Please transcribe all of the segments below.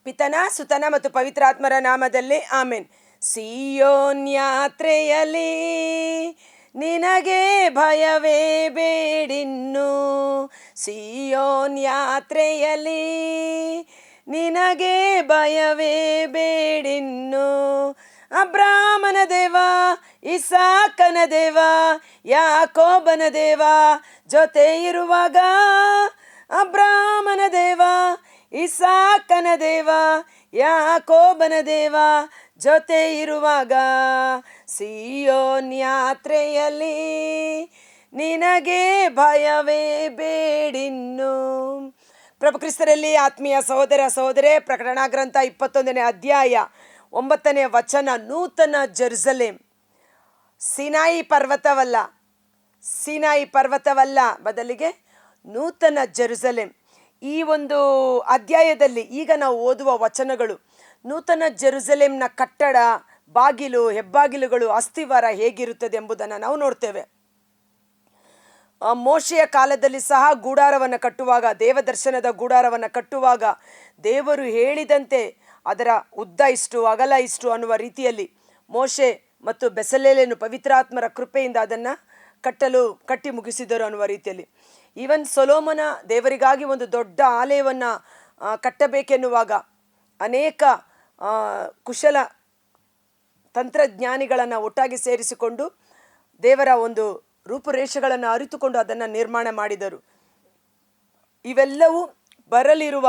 ಪಿತನ ಸುತನ ಮತ್ತು ಪವಿತ್ರಾತ್ಮರ ನಾಮದಲ್ಲಿ ಆಮೇನ್. ಸಿಯೋನ್ ಯಾತ್ರೆಯಲ್ಲಿ ನಿನಗೆ ಭಯವೇ ಬೇಡಿನ್ನು, ಸಿಯೋನ್ ಯಾತ್ರೆಯಲ್ಲಿ ನಿನಗೆ ಭಯವೇ ಬೇಡಿನ್ನು. ಅಬ್ರಾಮನ ದೇವ, ಇಸಾಕನ ದೇವ, ಯಾಕೋಬನ ದೇವ ಜೊತೆ ಇರುವಾಗ, ಅಬ್ರಾಮನ ದೇವ, ಇಸಾಕನ ದೇವ, ಯಾಕೋಬನ ದೇವ ಜೊತೆ ಇರುವಾಗ, ಸಿಯೋನ್ ಯಾತ್ರೆಯಲ್ಲಿ ನಿನಗೆ ಭಯವೇ ಬೇಡಿನ್ನು. ಪ್ರಭು ಕ್ರಿಸ್ತರಲ್ಲಿ ಆತ್ಮೀಯ ಸಹೋದರ ಸಹೋದರೇ, ಪ್ರಕಟಣಾ ಗ್ರಂಥ 21ನೇ ಅಧ್ಯಾಯ 9ನೇ ವಚನ. ನೂತನ ಜೆರುಸಲೇಮ್, ಸಿನಾಯಿ ಪರ್ವತವಲ್ಲ, ಸಿನಾಯಿ ಪರ್ವತವಲ್ಲ, ಬದಲಿಗೆ ನೂತನ ಜೆರುಸಲೇಮ್. ಈ ಒಂದು ಅಧ್ಯಾಯದಲ್ಲಿ ಈಗ ನಾವು ಓದುವ ವಚನಗಳು ನೂತನ ಜೆರುಸಲೇಮ್ನ ಕಟ್ಟಡ, ಬಾಗಿಲು, ಹೆಬ್ಬಾಗಿಲುಗಳು, ಅಸ್ಥಿವಾರ ಹೇಗಿರುತ್ತದೆ ಎಂಬುದನ್ನು ನಾವು ನೋಡ್ತೇವೆ. ಮೋಶೆಯ ಕಾಲದಲ್ಲಿ ಸಹ ಗೂಡಾರವನ್ನು ಕಟ್ಟುವಾಗ, ದೇವದರ್ಶನದ ಗೂಡಾರವನ್ನು ಕಟ್ಟುವಾಗ ದೇವರು ಹೇಳಿದಂತೆ ಅದರ ಉದ್ದ ಇಷ್ಟು, ಅಗಲ ಇಷ್ಟು ಅನ್ನುವ ರೀತಿಯಲ್ಲಿ ಮೋಶೆ ಮತ್ತು ಬೆಸಲೇಲನು ಪವಿತ್ರಾತ್ಮರ ಕೃಪೆಯಿಂದ ಅದನ್ನು ಕಟ್ಟಿ ಮುಗಿಸಿದರು ಅನ್ನುವ ರೀತಿಯಲ್ಲಿ. ಈವನ್ ಸೊಲೋಮನ ದೇವರಿಗಾಗಿ ಒಂದು ದೊಡ್ಡ ಆಲಯವನ್ನು ಕಟ್ಟಬೇಕೆನ್ನುವಾಗ ಅನೇಕ ಕುಶಲ ತಂತ್ರಜ್ಞಾನಿಗಳನ್ನು ಒಟ್ಟಾಗಿ ಸೇರಿಸಿಕೊಂಡು ದೇವರ ಒಂದು ರೂಪುರೇಷೆಗಳನ್ನು ಅರಿತುಕೊಂಡು ಅದನ್ನು ನಿರ್ಮಾಣ ಮಾಡಿದರು. ಇವೆಲ್ಲವೂ ಬರಲಿರುವ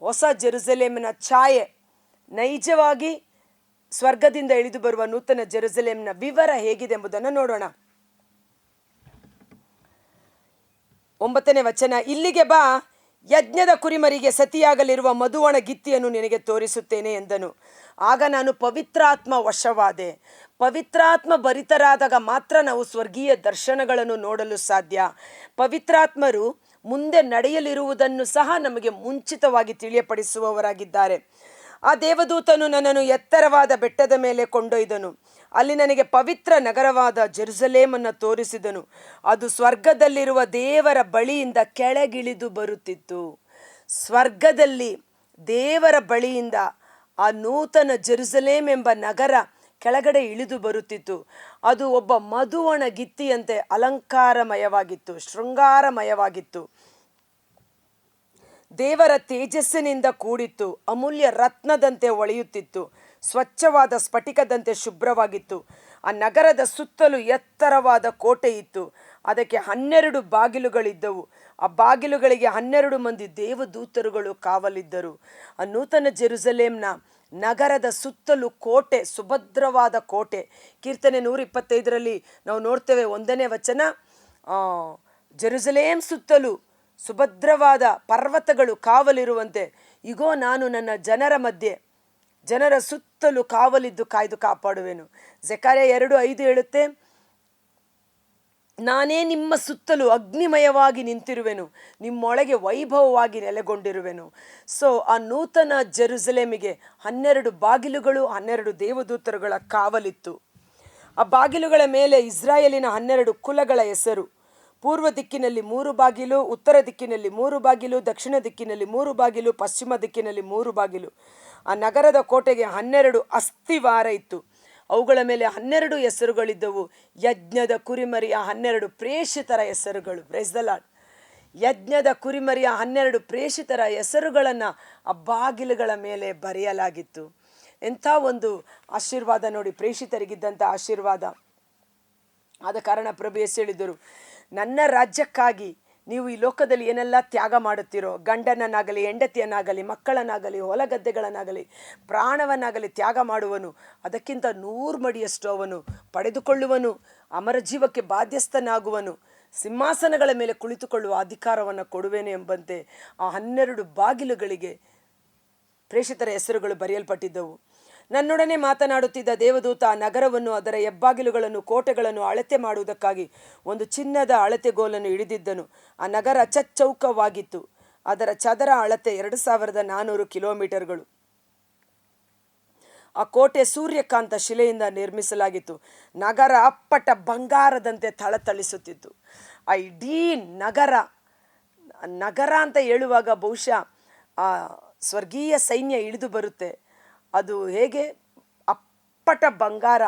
ಹೊಸ ಜೆರುಸಲೇಮಿನ ಛಾಯೆ, ನೈಜವಾಗಿ ಸ್ವರ್ಗದಿಂದ ಇಳಿದು ಬರುವ ನೂತನ ಜೆರುಸಲೇಮಿನ ವಿವರ ಹೇಗಿದೆ ಎಂಬುದನ್ನು ನೋಡೋಣ. 9ನೇ ವಚನ. ಇಲ್ಲಿಗೆ ಬಾ, ಯಜ್ಞದ ಕುರಿಮರಿಗೆ ಸತಿಯಾಗಲಿರುವ ಮಧುವಣ ಗಿತ್ತಿಯನ್ನು ನಿನಗೆ ತೋರಿಸುತ್ತೇನೆ ಎಂದನು. ಆಗ ನಾನು ಪವಿತ್ರಾತ್ಮ ವಶವಾದೆ. ಪವಿತ್ರಾತ್ಮ ಭರಿತರಾದಾಗ ಮಾತ್ರ ನಾವು ಸ್ವರ್ಗೀಯ ದರ್ಶನಗಳನ್ನು ನೋಡಲು ಸಾಧ್ಯ. ಪವಿತ್ರಾತ್ಮರು ಮುಂದೆ ನಡೆಯಲಿರುವುದನ್ನು ಸಹ ನಮಗೆ ಮುಂಚಿತವಾಗಿ ತಿಳಿಯಪಡಿಸುವವರಾಗಿದ್ದಾರೆ. ಆ ದೇವದೂತನು ನನ್ನನ್ನು ಎತ್ತರವಾದ ಬೆಟ್ಟದ ಮೇಲೆ ಕೊಂಡೊಯ್ದನು. ಅಲ್ಲಿ ನನಗೆ ಪವಿತ್ರ ನಗರವಾದ ಜೆರುಸಲೇಮನ್ನು ತೋರಿಸಿದನು. ಅದು ಸ್ವರ್ಗದಲ್ಲಿರುವ ದೇವರ ಬಳಿಯಿಂದ ಕೆಳಗಿಳಿದು ಬರುತ್ತಿತ್ತು. ಸ್ವರ್ಗದಲ್ಲಿ ದೇವರ ಬಳಿಯಿಂದ ಆ ನೂತನ ಜೆರುಸಲೇಮ್ ಎಂಬ ನಗರ ಕೆಳಗಡೆ ಇಳಿದು ಬರುತ್ತಿತ್ತು. ಅದು ಒಬ್ಬ ಮಧುವಣ ಗಿತ್ತಿಯಂತೆ ಅಲಂಕಾರಮಯವಾಗಿತ್ತು, ಶೃಂಗಾರಮಯವಾಗಿತ್ತು. ದೇವರ ತೇಜಸ್ಸಿನಿಂದ ಕೂಡಿತ್ತು. ಅಮೂಲ್ಯ ರತ್ನದಂತೆ ಹೊಳೆಯುತ್ತಿತ್ತು. ಸ್ವಚ್ಛವಾದ ಸ್ಫಟಿಕದಂತೆ ಶುಭ್ರವಾಗಿತ್ತು. ಆ ನಗರದ ಸುತ್ತಲೂ ಎತ್ತರವಾದ ಕೋಟೆ ಇತ್ತು. ಅದಕ್ಕೆ 12 ಬಾಗಿಲುಗಳಿದ್ದವು. ಆ ಬಾಗಿಲುಗಳಿಗೆ 12 ಮಂದಿ ದೇವದೂತರುಗಳು ಕಾವಲಿದ್ದರು. ಆ ನೂತನ ಜೆರುಸಲೇಮ್ನ ನಗರದ ಸುತ್ತಲೂ ಕೋಟೆ, ಸುಭದ್ರವಾದ ಕೋಟೆ. ಕೀರ್ತನೆ 125ರಲ್ಲಿ ನಾವು ನೋಡ್ತೇವೆ, 1ನೇ ವಚನ, ಜೆರುಸಲೇಮ್ ಸುತ್ತಲೂ ಸುಭದ್ರವಾದ ಪರ್ವತಗಳು ಕಾವಲಿರುವಂತೆ, ಇಗೋ ನಾನು ನನ್ನ ಜನರ ಮಧ್ಯೆ, ಜನರ ಸುತ್ತಲೂ ಕಾವಲಿದ್ದು ಕಾಯ್ದು ಕಾಪಾಡುವೆನು. ಜೆಕರ್ಯ 2:5 ಹೇಳುತ್ತೆ, ನಾನೇ ನಿಮ್ಮ ಸುತ್ತಲೂ ಅಗ್ನಿಮಯವಾಗಿ ನಿಂತಿರುವೆನು, ನಿಮ್ಮೊಳಗೆ ವೈಭವವಾಗಿ ನೆಲೆಗೊಂಡಿರುವೆನು. ಸೊ ಆ ನೂತನ ಜೆರುಸಲೇಮಿಗೆ 12 ಬಾಗಿಲುಗಳು, 12 ದೇವದೂತರುಗಳ ಕಾವಲಿತ್ತು. ಆ ಬಾಗಿಲುಗಳ ಮೇಲೆ ಇಸ್ರಾಯೇಲಿನ 12 ಕುಲಗಳ ಹೆಸರು. ಪೂರ್ವ ದಿಕ್ಕಿನಲ್ಲಿ 3 ಬಾಗಿಲು, ಉತ್ತರ ದಿಕ್ಕಿನಲ್ಲಿ 3 ಬಾಗಿಲು, ದಕ್ಷಿಣ ದಿಕ್ಕಿನಲ್ಲಿ 3 ಬಾಗಿಲು, ಪಶ್ಚಿಮ ದಿಕ್ಕಿನಲ್ಲಿ 3 ಬಾಗಿಲು. ಆ ನಗರದ ಕೋಟೆಗೆ 12 ಅಸ್ಥಿವಾರ ಇತ್ತು. ಅವುಗಳ ಮೇಲೆ 12 ಹೆಸರುಗಳಿದ್ದವು. ಯಜ್ಞದ ಕುರಿಮರಿಯ 12 ಪ್ರೇಷಿತರ ಹೆಸರುಗಳು. Praise the lord. ಯಜ್ಞದ ಕುರಿಮರಿಯ 12 ಪ್ರೇಷಿತರ ಹೆಸರುಗಳನ್ನು ಆ ಬಾಗಿಲುಗಳ ಮೇಲೆ ಬರೆಯಲಾಗಿತ್ತು. ಎಂಥ ಒಂದು ಆಶೀರ್ವಾದ ನೋಡಿ, ಪ್ರೇಷಿತರಿಗಿದ್ದಂಥ ಆಶೀರ್ವಾದ. ಆದ ಕಾರಣ ಪ್ರಭು ಯೇಸು ಹೇಳಿದರು, ನನ್ನ ರಾಜ್ಯಕ್ಕಾಗಿ ನೀವು ಈ ಲೋಕದಲ್ಲಿ ಏನೆಲ್ಲ ತ್ಯಾಗ ಮಾಡುತ್ತೀರೋ, ಗಂಡನನ್ನಾಗಲಿ, ಹೆಂಡತಿಯನ್ನಾಗಲಿ, ಮಕ್ಕಳನ್ನಾಗಲಿ, ಹೊಲಗದ್ದೆಗಳನ್ನಾಗಲಿ, ಪ್ರಾಣವನ್ನಾಗಲಿ ತ್ಯಾಗ ಮಾಡುವನು, ಅದಕ್ಕಿಂತ 100 ಮಡಿಯಷ್ಟು ಅವನು ಪಡೆದುಕೊಳ್ಳುವನು, ಅಮರ ಜೀವಕ್ಕೆ ಬಾಧ್ಯಸ್ಥನಾಗುವನು, ಸಿಂಹಾಸನಗಳ ಮೇಲೆ ಕುಳಿತುಕೊಳ್ಳುವ ಅಧಿಕಾರವನ್ನು ಕೊಡುವೇನೆ ಎಂಬಂತೆ ಆ 12 ಬಾಗಿಲುಗಳಿಗೆ ಪ್ರೇಷಿತರ ಹೆಸರುಗಳು ಬರೆಯಲ್ಪಟ್ಟಿದ್ದವು. ನನ್ನೊಡನೆ ಮಾತನಾಡುತ್ತಿದ್ದ ದೇವದೂತ ಆ ನಗರವನ್ನು, ಅದರ ಹೆಬ್ಬಾಗಿಲುಗಳನ್ನು, ಕೋಟೆಗಳನ್ನು ಅಳತೆ ಮಾಡುವುದಕ್ಕಾಗಿ ಒಂದು ಚಿನ್ನದ ಅಳತೆಗೋಲನ್ನು ಹಿಡಿದಿದ್ದನು. ಆ ನಗರ ಚಚ್ಚೌಕವಾಗಿತ್ತು. ಅದರ ಚದರ ಅಳತೆ 2400 ಕಿಲೋಮೀಟರ್ಗಳು. ಆ ಕೋಟೆ ಸೂರ್ಯಕಾಂತ ಶಿಲೆಯಿಂದ ನಿರ್ಮಿಸಲಾಗಿತ್ತು. ನಗರ ಅಪ್ಪಟ ಬಂಗಾರದಂತೆ ಥಳಥಳಿಸುತ್ತಿತ್ತು. ಆ ಇಡೀ ನಗರ ಅಂತ ಹೇಳುವಾಗ ಬಹುಶಃ ಆ ಸ್ವರ್ಗೀಯ ಸೈನ್ಯ ಇಳಿದು ಬರುತ್ತೆ. ಅದು ಹೇಗೆ? ಅಪ್ಪಟ ಬಂಗಾರ,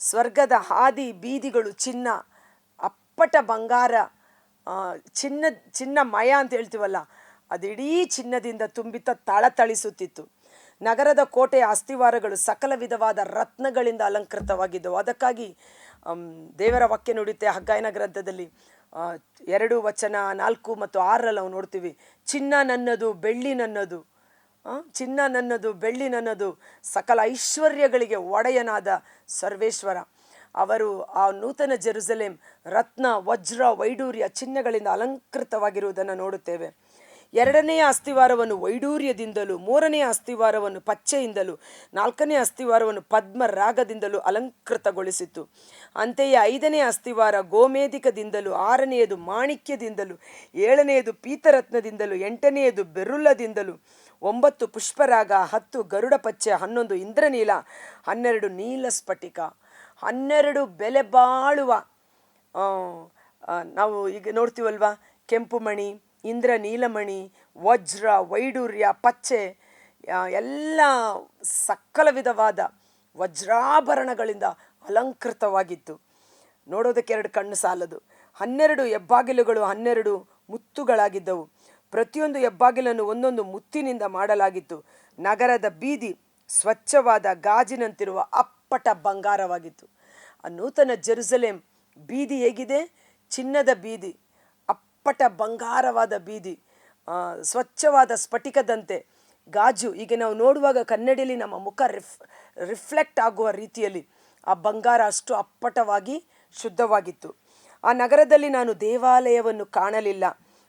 ಸ್ವರ್ಗದ ಹಾದಿ ಬೀದಿಗಳು ಚಿನ್ನ, ಅಪ್ಪಟ ಬಂಗಾರ, ಚಿನ್ನಮಯ ಅಂತ ಹೇಳ್ತೀವಲ್ಲ, ಅದು ಇಡೀ ಚಿನ್ನದಿಂದ ತುಂಬಿತ ಥಳಥಳಿಸುತ್ತಿತ್ತು. ನಗರದ ಕೋಟೆಯ ಅಸ್ಥಿವಾರಗಳು ಸಕಲ ವಿಧವಾದ ರತ್ನಗಳಿಂದ ಅಲಂಕೃತವಾಗಿದ್ದವು. ಅದಕ್ಕಾಗಿ ದೇವರ ವಾಕ್ಯ ನುಡಿಯುತ್ತೆ ಹಗ್ಗಾಯನ ಗ್ರಂಥದಲ್ಲಿ 2:4 ಮತ್ತು 6 ನಾವು ನೋಡ್ತೀವಿ, ಚಿನ್ನ ನನ್ನದು, ಬೆಳ್ಳಿ ನನ್ನದು, ಚಿನ್ನ ನನ್ನದು, ಬೆಳ್ಳಿ ನನ್ನದು, ಸಕಲ ಐಶ್ವರ್ಯಗಳಿಗೆ ಒಡೆಯನಾದ ಸರ್ವೇಶ್ವರ. ಅವರು ಆ ನೂತನ ಜೆರುಸಲೇಮ್ ರತ್ನ, ವಜ್ರ, ವೈಡೂರ್ಯ, ಚಿನ್ನಗಳಿಂದ ಅಲಂಕೃತವಾಗಿರುವುದನ್ನು ನೋಡುತ್ತೇವೆ. 2ನೆಯ ಅಸ್ಥಿವಾರವನ್ನು ವೈಡೂರ್ಯದಿಂದಲೂ, 3ನೆಯ ಅಸ್ಥಿವಾರವನ್ನು ಪಚ್ಚೆಯಿಂದಲೂ, 4ನೇ ಅಸ್ಥಿವಾರವನ್ನು ಪದ್ಮ ರಾಗದಿಂದಲೂ ಅಲಂಕೃತಗೊಳಿಸಿತು. ಅಂತೆಯೇ 5ನೆಯ ಅಸ್ಥಿವಾರ ಗೋಮೇಧಿಕದಿಂದಲೂ, 6ನೆಯದು ಮಾಣಿಕ್ಯದಿಂದಲೂ, 7ನೆಯದು ಪೀತರತ್ನದಿಂದಲೂ, 8ನೆಯದು ಬೆರುಲ್ಲದಿಂದಲೂ, 9 ಪುಷ್ಪರಾಗ, 10 ಗರುಡ ಪಚ್ಚೆ, 11 ಇಂದ್ರನೀಲ, 12 ನೀಲ ಸ್ಫಟಿಕ. 12 ಬೆಲೆ ಬಾಳುವ, ನಾವು ಈಗ ನೋಡ್ತೀವಲ್ವಾ, ಕೆಂಪು ಮಣಿ, ಇಂದ್ರ ನೀಲಮಣಿ, ವಜ್ರ, ವೈಡೂರ್ಯ, ಪಚ್ಚೆ, ಎಲ್ಲ ಸಕಲ ವಿಧವಾದ ವಜ್ರಾಭರಣಗಳಿಂದ ಅಲಂಕೃತವಾಗಿತ್ತು. ನೋಡೋದಕ್ಕೆ 2 ಕಣ್ಣು ಸಾಲದು. 12 ಹೆಬ್ಬಾಗಿಲುಗಳು 12 ಮುತ್ತುಗಳಾಗಿದ್ದವು. ಪ್ರತಿಯೊಂದು ಹೆಬ್ಬಾಗಿಲನ್ನು ಒಂದೊಂದು ಮುತ್ತಿನಿಂದ ಮಾಡಲಾಗಿತ್ತು. ನಗರದ ಬೀದಿ ಸ್ವಚ್ಛವಾದ ಗಾಜಿನಂತಿರುವ ಅಪ್ಪಟ ಬಂಗಾರವಾಗಿತ್ತು. ಆ ನೂತನ ಜೆರುಸಲೇಮ್ ಬೀದಿ ಹೇಗಿದೆ? ಚಿನ್ನದ ಬೀದಿ, ಅಪ್ಪಟ ಬಂಗಾರವಾದ ಬೀದಿ, ಸ್ವಚ್ಛವಾದ ಸ್ಫಟಿಕದಂತೆ ಗಾಜು. ಈಗ ನಾವು ನೋಡುವಾಗ ಕನ್ನಡಿಯಲ್ಲಿ ನಮ್ಮ ಮುಖ ರಿಫ್ಲೆಕ್ಟ್ ಆಗುವ ರೀತಿಯಲ್ಲಿ ಆ ಬಂಗಾರ ಅಷ್ಟು ಅಪ್ಪಟವಾಗಿ ಶುದ್ಧವಾಗಿತ್ತು. ಆ ನಗರದಲ್ಲಿ ನಾನು ದೇವಾಲಯವನ್ನು ಕಾಣಲಿಲ್ಲ,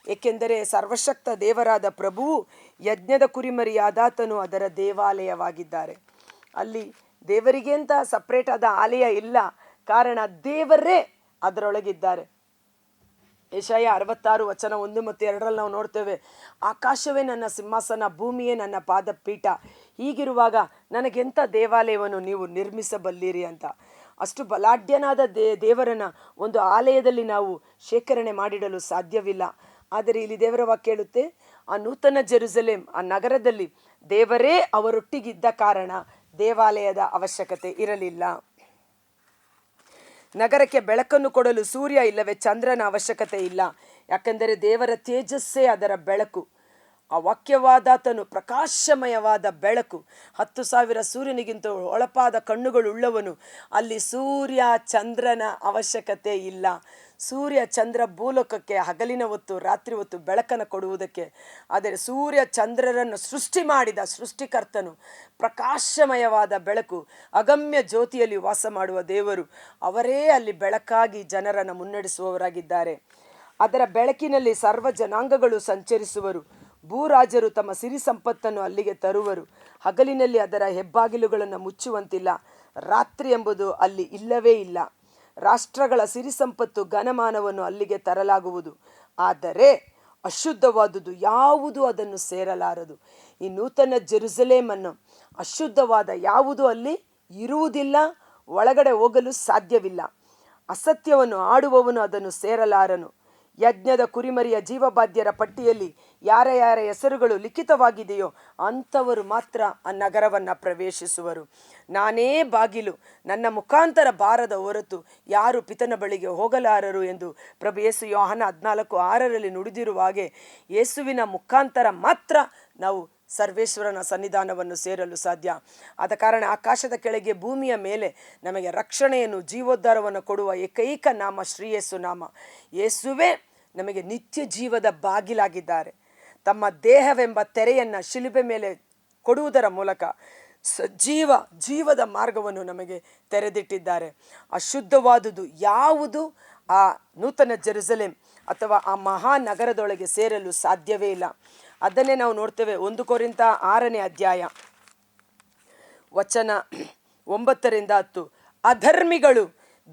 ಏಕೆಂದರೆ ಸರ್ವಶಕ್ತ ದೇವರಾದ ಪ್ರಭುವು ಯಜ್ಞದ ಕುರಿಮರಿಯಾದಾತನು ಅದರ ದೇವಾಲಯವಾಗಿದ್ದಾರೆ. ಅಲ್ಲಿ ದೇವರಿಗೆ ಅಂತ ಸಪ್ರೇಟ್ ಆದ ಆಲಯ ಇಲ್ಲ, ಕಾರಣ ದೇವರೇ ಅದರೊಳಗಿದ್ದಾರೆ. ಯೆಶಾಯ 66:1 ಮತ್ತು 2 ನಾವು ನೋಡ್ತೇವೆ, ಆಕಾಶವೇ ನನ್ನ ಸಿಂಹಾಸನ, ಭೂಮಿಯೇ ನನ್ನ ಪಾದಪೀಠ, ಹೀಗಿರುವಾಗ ನನಗೆಂಥ ದೇವಾಲಯವನ್ನು ನೀವು ನಿರ್ಮಿಸಬಲ್ಲಿರಿ ಅಂತ. ಅಷ್ಟು ಬಲಾಢ್ಯನಾದ ದೇವರನ್ನ ಒಂದು ಆಲಯದಲ್ಲಿ ನಾವು ಶೇಖರಣೆ ಮಾಡಿಡಲು ಸಾಧ್ಯವಿಲ್ಲ. ಆದರೆ ಇಲ್ಲಿ ದೇವರ ವಾಕ್ಯ ಹೇಳುತ್ತೆ, ಆ ನೂತನ ಜೆರುಸಲೇಮ್, ಆ ನಗರದಲ್ಲಿ ದೇವರೇ ಅವರೊಟ್ಟಿಗಿದ್ದ ಕಾರಣ ದೇವಾಲಯದ ಅವಶ್ಯಕತೆ ಇರಲಿಲ್ಲ. ನಗರಕ್ಕೆ ಬೆಳಕನ್ನು ಕೊಡಲು ಸೂರ್ಯ ಇಲ್ಲವೇ ಚಂದ್ರನ ಅವಶ್ಯಕತೆ ಇಲ್ಲ, ಯಾಕೆಂದರೆ ದೇವರ ತೇಜಸ್ಸೇ ಅದರ ಬೆಳಕು. ಆ ವಾಕ್ಯವಾದಾತನು ಪ್ರಕಾಶಮಯವಾದ ಬೆಳಕು. 10,000 ಸೂರ್ಯನಿಗಿಂತ ಹೊಳಪಾದ ಕಣ್ಣುಗಳುಳ್ಳವನು. ಅಲ್ಲಿ ಸೂರ್ಯ ಚಂದ್ರನ ಅವಶ್ಯಕತೆ ಇಲ್ಲ. ಸೂರ್ಯ ಚಂದ್ರ ಭೂಲೋಕಕ್ಕೆ ಹಗಲಿನ ಹೊತ್ತು ರಾತ್ರಿ ಹೊತ್ತು ಬೆಳಕನ್ನು ಕೊಡುವುದಕ್ಕೆ. ಆದರೆ ಸೂರ್ಯ ಚಂದ್ರರನ್ನು ಸೃಷ್ಟಿ ಮಾಡಿದ ಸೃಷ್ಟಿಕರ್ತನು ಪ್ರಕಾಶಮಯವಾದ ಬೆಳಕು, ಅಗಮ್ಯ ಜ್ಯೋತಿಯಲ್ಲಿ ವಾಸ ಮಾಡುವ ದೇವರು. ಅವರೇ ಅಲ್ಲಿ ಬೆಳಕಾಗಿ ಜನರನ್ನು ಮುನ್ನಡೆಸುವವರಾಗಿದ್ದಾರೆ. ಅದರ ಬೆಳಕಿನಲ್ಲಿ ಸರ್ವ ಜನಾಂಗಗಳು ಸಂಚರಿಸುವರು. ಭೂರಾಜರು ತಮ್ಮ ಸಿರಿ ಸಂಪತ್ತನ್ನು ಅಲ್ಲಿಗೆ ತರುವರು. ಹಗಲಿನಲ್ಲಿ ಅದರ ಹೆಬ್ಬಾಗಿಲುಗಳನ್ನು ಮುಚ್ಚುವಂತಿಲ್ಲ, ರಾತ್ರಿ ಎಂಬುದು ಅಲ್ಲಿ ಇಲ್ಲವೇ ಇಲ್ಲ. ರಾಷ್ಟ್ರಗಳ ಸಿರಿ ಸಂಪತ್ತು ಘನಮಾನವನ್ನು ಅಲ್ಲಿಗೆ ತರಲಾಗುವುದು, ಆದರೆ ಅಶುದ್ಧವಾದುದು ಯಾವುದು ಅದನ್ನು ಸೇರಲಾರದು. ಈ ನೂತನ ಜೆರುಸಲೇಮನ್ನು ಅಶುದ್ಧವಾದ ಯಾವುದು ಅಲ್ಲಿ ಇರುವುದಿಲ್ಲ, ಒಳಗಡೆ ಹೋಗಲು ಸಾಧ್ಯವಿಲ್ಲ. ಅಸತ್ಯವನ್ನು ಆಡುವವನು ಅದನ್ನು ಸೇರಲಾರನು. ಯಜ್ಞದ ಕುರಿಮರಿಯ ಜೀವಬಾಧ್ಯರ ಪಟ್ಟಿಯಲ್ಲಿ ಯಾರ ಯಾರ ಹೆಸರುಗಳು ಲಿಖಿತವಾಗಿದೆಯೋ ಅಂಥವರು ಮಾತ್ರ ಆ ನಗರವನ್ನು ಪ್ರವೇಶಿಸುವರು. ನಾನೇ ಬಾಗಿಲು, ನನ್ನ ಮುಖಾಂತರ ಬಾರದ ಹೊರತು ಯಾರು ಪಿತನ ಬಳಿಗೆ ಹೋಗಲಾರರು ಎಂದು ಪ್ರಭು ಯೇಸು ಯೋಹಾನ 14:6 ನುಡಿದಿರುವ ಹಾಗೆ, ಯೇಸುವಿನ ಮುಖಾಂತರ ಮಾತ್ರ ನಾವು ಸರ್ವೇಶ್ವರನ ಸನ್ನಿಧಾನವನ್ನು ಸೇರಲು ಸಾಧ್ಯ. ಆದ ಕಾರಣ ಆಕಾಶದ ಕೆಳಗೆ ಭೂಮಿಯ ಮೇಲೆ ನಮಗೆ ರಕ್ಷಣೆಯನ್ನು, ಜೀವೋದ್ಧಾರವನ್ನು ಕೊಡುವ ಏಕೈಕ ನಾಮ ಶ್ರೀ ಯೇಸು ನಾಮ. ಯೇಸುವೇ ನಮಗೆ ನಿತ್ಯ ಜೀವದ ಬಾಗಿಲಾಗಿದ್ದಾರೆ. ತಮ್ಮ ದೇಹವೆಂಬ ತೆರೆಯನ್ನು ಶಿಲುಬೆ ಮೇಲೆ ಕೊಡುವುದರ ಮೂಲಕ ಜೀವದ ಮಾರ್ಗವನ್ನು ನಮಗೆ ತೆರೆದಿಟ್ಟಿದ್ದಾರೆ. ಅಶುದ್ಧವಾದುದು ಯಾವುದು ಆ ನೂತನ ಜೆರುಸಲೇಮ್ ಅಥವಾ ಆ ಮಹಾನಗರದೊಳಗೆ ಸೇರಲು ಸಾಧ್ಯವೇ ಇಲ್ಲ. ಅದನ್ನೇ ನಾವು ನೋಡ್ತೇವೆ 1 ಕೊರಿಂಥ 6ನೇ ಅಧ್ಯಾಯ ವಚನ 9-10. ಅಧರ್ಮಿಗಳು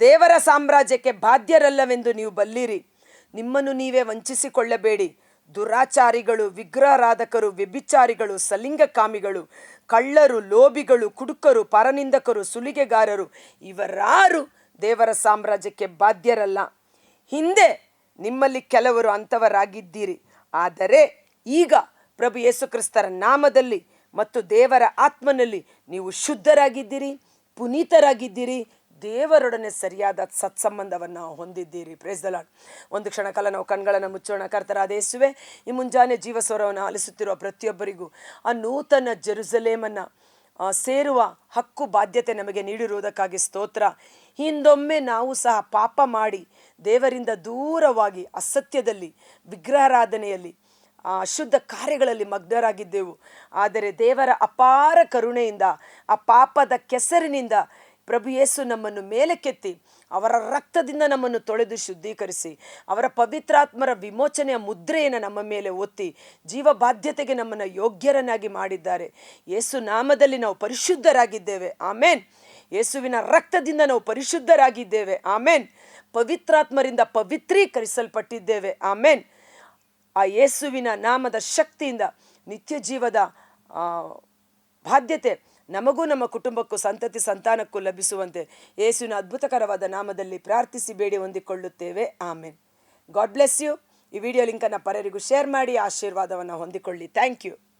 ದೇವರ ಸಾಮ್ರಾಜ್ಯಕ್ಕೆ ಬಾಧ್ಯರಲ್ಲವೆಂದು ನೀವು ಬಲ್ಲಿರಿ. ನಿಮ್ಮನ್ನು ನೀವೇ ವಂಚಿಸಿಕೊಳ್ಳಬೇಡಿ. ದುರಾಚಾರಿಗಳು, ವಿಗ್ರಹಾರಾಧಕರು, ವ್ಯಭಿಚಾರಿಗಳು, ಸಲಿಂಗಕಾಮಿಗಳು, ಕಳ್ಳರು, ಲೋಭಿಗಳು, ಕುಡುಕರು, ಪರನಿಂದಕರು, ಸುಲಿಗೆಗಾರರು ಇವರಾರು ದೇವರ ಸಾಮ್ರಾಜ್ಯಕ್ಕೆ ಬಾಧ್ಯರಲ್ಲ. ಹಿಂದೆ ನಿಮ್ಮಲ್ಲಿ ಕೆಲವರು ಅಂಥವರಾಗಿದ್ದೀರಿ, ಆದರೆ ಈಗ ಪ್ರಭು ಯೇಸು ಕ್ರಿಸ್ತರ ನಾಮದಲ್ಲಿ ಮತ್ತು ದೇವರ ಆತ್ಮನಲ್ಲಿ ನೀವು ಶುದ್ಧರಾಗಿದ್ದೀರಿ, ಪುನೀತರಾಗಿದ್ದೀರಿ, ದೇವರೊಡನೆ ಸರಿಯಾದ ಸತ್ಸಂಬಂಧವನ್ನು ಹೊಂದಿದ್ದೀರಿ. Praise the lord. ಒಂದು ಕ್ಷಣ ಕಾಲ ನಾವು ಕಣ್ಗಳನ್ನು ಮುಚ್ಚೋಣ. ಕರ್ತನಾದ ಯೇಸುವೇ, ಈ ಮುಂಜಾನೆ ಜೀವಸ್ವರವನ್ನು ಆಲಿಸುತ್ತಿರುವ ಪ್ರತಿಯೊಬ್ಬರಿಗೂ ಆ ನೂತನ ಜೆರುಸಲೇಮನ್ನು ಸೇರುವ ಹಕ್ಕು ಬಾಧ್ಯತೆ ನಮಗೆ ನೀಡಿರುವುದಕ್ಕಾಗಿ ಸ್ತೋತ್ರ. ಹಿಂದೊಮ್ಮೆ ನಾವು ಸಹ ಪಾಪ ಮಾಡಿ ದೇವರಿಂದ ದೂರವಾಗಿ ಅಸತ್ಯದಲ್ಲಿ, ವಿಗ್ರಹಾರಾಧನೆಯಲ್ಲಿ, ಅಶುದ್ಧ ಕಾರ್ಯಗಳಲ್ಲಿ ಮಗ್ನರಾಗಿದ್ದೆವು. ಆದರೆ ದೇವರ ಅಪಾರ ಕರುಣೆಯಿಂದ, ಆ ಪಾಪದ ಕೆಸರಿನಿಂದ ಪ್ರಭು ಯೇಸು ನಮ್ಮನ್ನು ಮೇಲಕ್ಕೆತ್ತಿ ಅವರ ರಕ್ತದಿಂದ ನಮ್ಮನ್ನು ತೊಳೆದು ಶುದ್ಧೀಕರಿಸಿ, ಅವರ ಪವಿತ್ರಾತ್ಮರ ವಿಮೋಚನೆಯ ಮುದ್ರೆಯನ್ನು ನಮ್ಮ ಮೇಲೆ ಒತ್ತಿ ಜೀವ ಬಾಧ್ಯತೆಗೆ ನಮ್ಮನ್ನು ಯೋಗ್ಯರನ್ನಾಗಿ ಮಾಡಿದ್ದಾರೆ. ಯೇಸು ನಾಮದಲ್ಲಿ ನಾವು ಪರಿಶುದ್ಧರಾಗಿದ್ದೇವೆ. ಆಮೇನ್. ಯೇಸುವಿನ ರಕ್ತದಿಂದ ನಾವು ಪರಿಶುದ್ಧರಾಗಿದ್ದೇವೆ. ಆಮೇನ್. ಪವಿತ್ರಾತ್ಮರಿಂದ ಪವಿತ್ರೀಕರಿಸಲ್ಪಟ್ಟಿದ್ದೇವೆ. ಆಮೇನ್. ಆ ಯೇಸುವಿನ ನಾಮದ ಶಕ್ತಿಯಿಂದ ನಿತ್ಯ ಜೀವದ ಬಾಧ್ಯತೆ ನಮಗೂ ನಮ್ಮ ಕುಟುಂಬಕ್ಕೂ ಸಂತತಿ ಸಂತಾನಕ್ಕೂ ಲಭಿಸುವಂತೆ ಯೇಸುವಿನ ಅದ್ಭುತಕರವಾದ ನಾಮದಲ್ಲಿ ಪ್ರಾರ್ಥಿಸಿ ಬೇಡಿ ಹೊಂದಿಕೊಳ್ಳುತ್ತೇವೆ. ಆಮೇನ್. God bless you. ಈ ವಿಡಿಯೋ ಲಿಂಕನ್ನು ಪರರಿಗೂ ಶೇರ್ ಮಾಡಿ ಆಶೀರ್ವಾದವನ್ನು ಹೊಂದಿಕೊಳ್ಳಿ. Thank you.